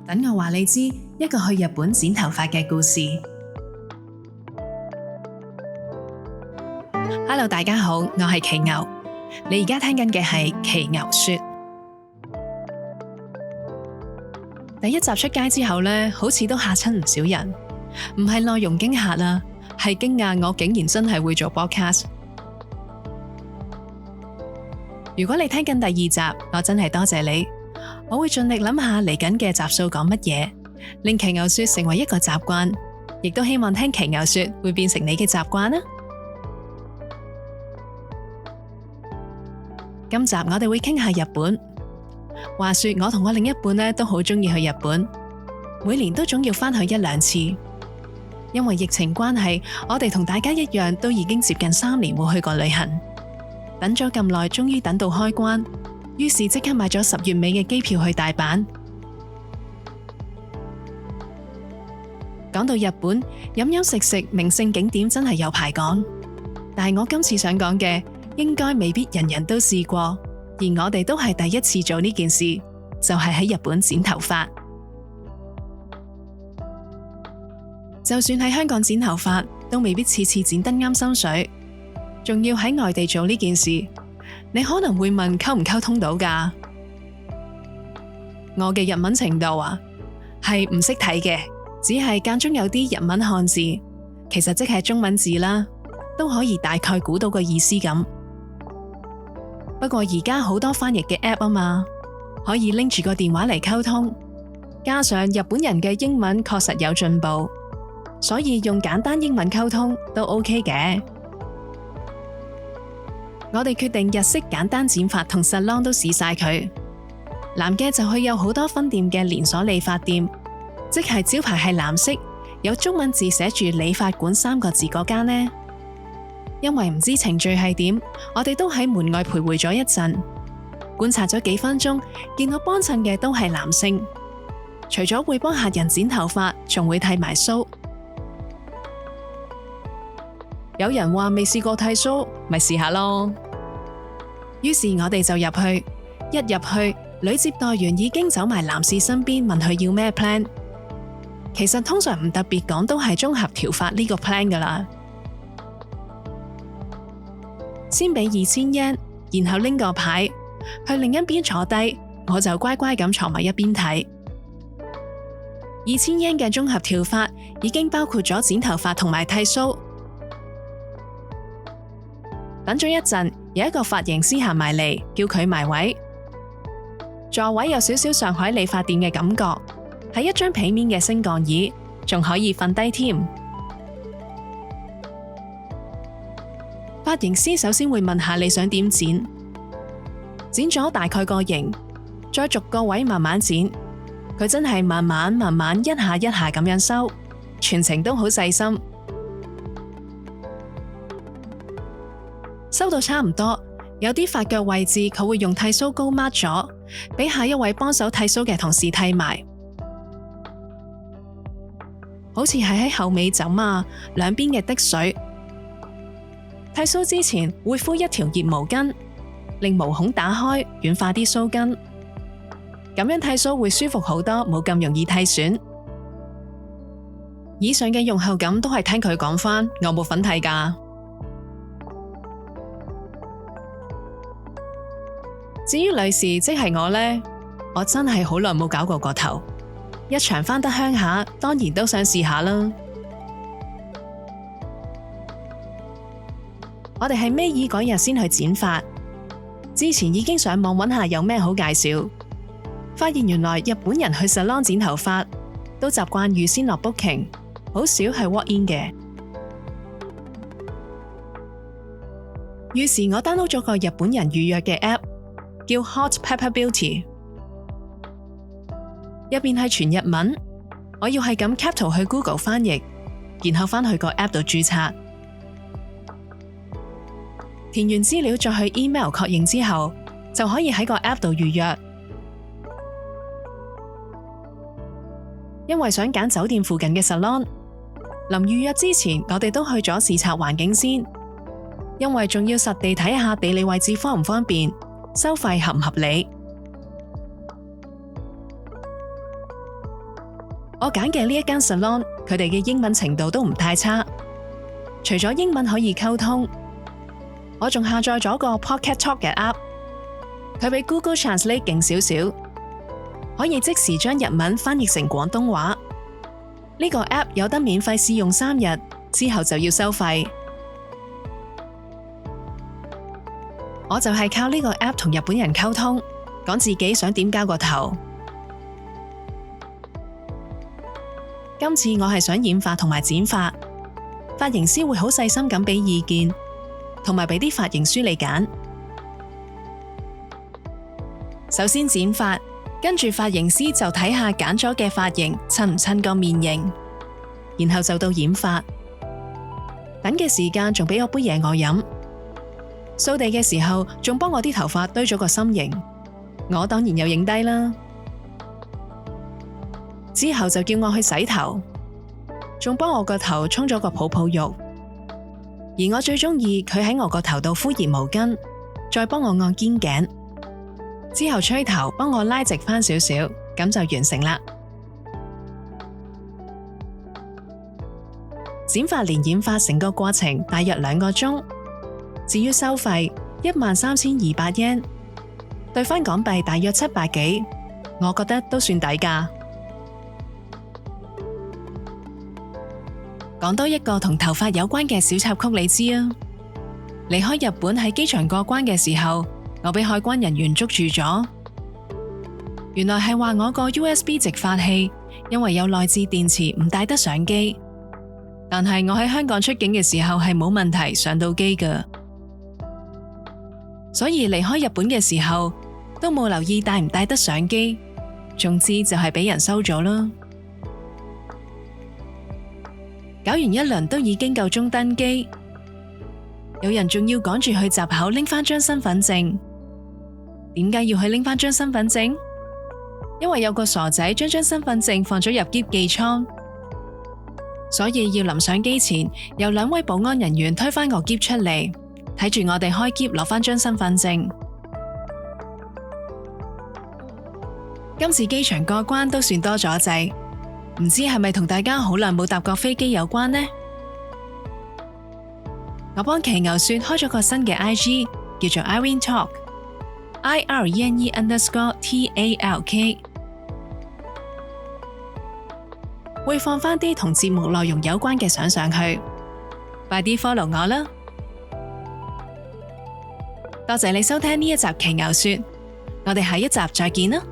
等我話你知一個去日本剪頭髮嘅故事。Hello， 大家好，我係奇牛。你而家聽緊嘅係奇牛說。第一集出街之後呢，好似都嚇親唔少人。唔係內容驚嚇啦，係驚訝我竟然真係會做 podcast。如果你聽緊第二集，我真係多謝你。我會盡力諗下嚟緊嘅集數講乜嘢，令奇牛說成為一個習慣，亦都希望聽奇牛說會變成你嘅習慣啦。今集我哋會傾下日本。話說我同我另一半呢都好鍾意去日本，每年都總要返去一兩次。因為疫情關係，我哋同大家一樣都已經接近3年冇去過旅行。等咗咁耐，終於等到開關，於是即刻買咗10月尾嘅機票去大阪。講到日本，飲飲食食名勝景點真係有排講，但係我今次想講嘅應該未必人人都試過，而我哋都係第一次做呢件事，就係喺日本剪頭髮。就算喺香港剪頭髮，都未必次次剪得啱心水，仲要喺外地做呢件事。你可能會問溝唔溝通到㗎？我嘅日文程度係唔識睇嘅，只係間中有啲日文漢字，其實即係中文字啦，都可以大概估到個意思咁。不過而家好多翻譯嘅 app 嘛，可以拎住個電話嚟溝通，加上日本人嘅英文確實有進步，所以用簡單英文溝通都 OK 嘅。我哋決定日式簡單剪髮同 salon 都試晒佢。男嘅就去有好多分店嘅連鎖理髮店，即係招牌係藍色，有中文字寫住理髮館3個字嗰間呢。因為唔知程序係點，我哋都喺門外徘徊咗一陣，觀察咗幾分鐘，見到幫襯嘅都係男性，除咗會幫客人剪頭髮，仲會剃埋鬚。有人話未試過剃鬚，咪試下咯。於是我哋就入去，一入去，女接待員已經走埋男士身邊，問佢要咩 plan。其實通常唔特別講，都係綜合調髮呢個 plan 噶啦。先俾2000 yen，然後拎個牌去另一邊坐低，我就乖乖咁坐埋一邊睇。2000 yen 嘅綜合調髮已經包括咗剪頭髮同埋剃鬚。等咗一陣，有一個髮型師行埋嚟，叫佢埋位。座位有少少上海理髮店嘅感覺，係一張平面嘅升降椅，仲可以瞓低添。髮型師首先會問下你想點剪，剪咗大概個型，再逐個位慢慢剪。佢真係慢慢一下一下咁樣收，全程都好細心。收到差唔多，有啲髮腳位置佢會用剃鬚膏抹咗，俾下一位幫手剃鬚嘅同事剃埋。好似係喺後尾枕兩邊嘅滴水。剃鬚之前會敷一條熱毛巾，令毛孔打開，軟化啲鬚根。咁樣剃鬚會舒服好多，冇咁容易剃損。以上嘅用後感都係聽佢講返，我冇份剃㗎。至於女士，即係我呢，我真係好耐冇搞過個頭，一場返得鄉下，當然都想試下啦。我哋係尾二嗰日先去剪髮，之前已經上網揾下有咩好介紹，發現原來日本人去 salon 剪頭髮都習慣預先落 booking， 好少係 walk in 嘅。於是我 download 咗個日本人預約嘅 app，叫 Hot Pepper Beauty， 入邊係全日文，我要係咁 cap 圖去 Google 翻譯，然後返去個 app 度註冊，填完資料再去 email 確認之後，就可以喺個 app 度預約。因為想揀酒店附近嘅 salon， 臨預約之前我哋都去咗視察環境先，因為仲要實地睇下地理位置方唔方便，收費合唔合理。我揀嘅呢一間 salon， 佢哋嘅英文程度都唔太差。除咗英文可以溝通，我仲下載咗個 Pocket Talk 嘅 app， 佢比 Google Translate 勁少少，可以即時將日文翻譯成廣東話。呢個 app 有得免費試用3日，之後就要收費。我就係靠呢個 app 同日本人溝通，講自己想點交個頭。今次我係想染髮同埋剪髮，髮型師會好細心咁俾意見，同埋俾啲髮型書你揀。首先剪髮，跟住髮型師就睇下揀咗嘅髮型襯唔襯個面型，然後就到染髮。等嘅時間仲俾我杯嘢我飲，掃地嘅時候仲幫我啲頭髮堆咗個心形，我當然有影低啦。之後就叫我去洗頭，仲幫我個頭沖咗個泡泡浴，而我最中意佢喺我個頭度敷熱毛巾，再幫我按肩頸，之後吹頭幫我拉直返少少，咁就完成啦。剪髮連染髮成個過程大約2個鐘，至於收費13,200 yen， 兌返港幣大約700幾，我覺得都算抵價。講多一個同頭髮有關嘅小插曲你知啊。離開日本喺機場過關嘅時候，我俾海關人員捉住咗。原來係話我個 USB 直髮器因為有內置電池唔帶得上機，但係我喺香港出境嘅時候係冇問題上到機㗎，所以離開日本嘅時候都冇留意帶唔帶得上機，總之就係俾人收咗啦。搞完一輪都已經夠鐘登機，有人仲要趕住去閘口拎返張身份證。點解要去拎返張身份證？因為有個傻仔將張身份證放咗入篋寄倉，所以要臨上機前由2位保安人員推返個篋出嚟，睇住我哋開篋攞返張身份證。今次機場過關都算多咗滯，唔知係咪同大家好耐冇搭過飛機有關呢？我幫騎牛說開咗個新嘅 IG， 叫做 Irene Talk IRENE_TALK， 會放返啲同節目內容有關嘅相上去，快啲 follow 我啦！多謝你收聽呢一集騎牛說，我哋下一集再見啦！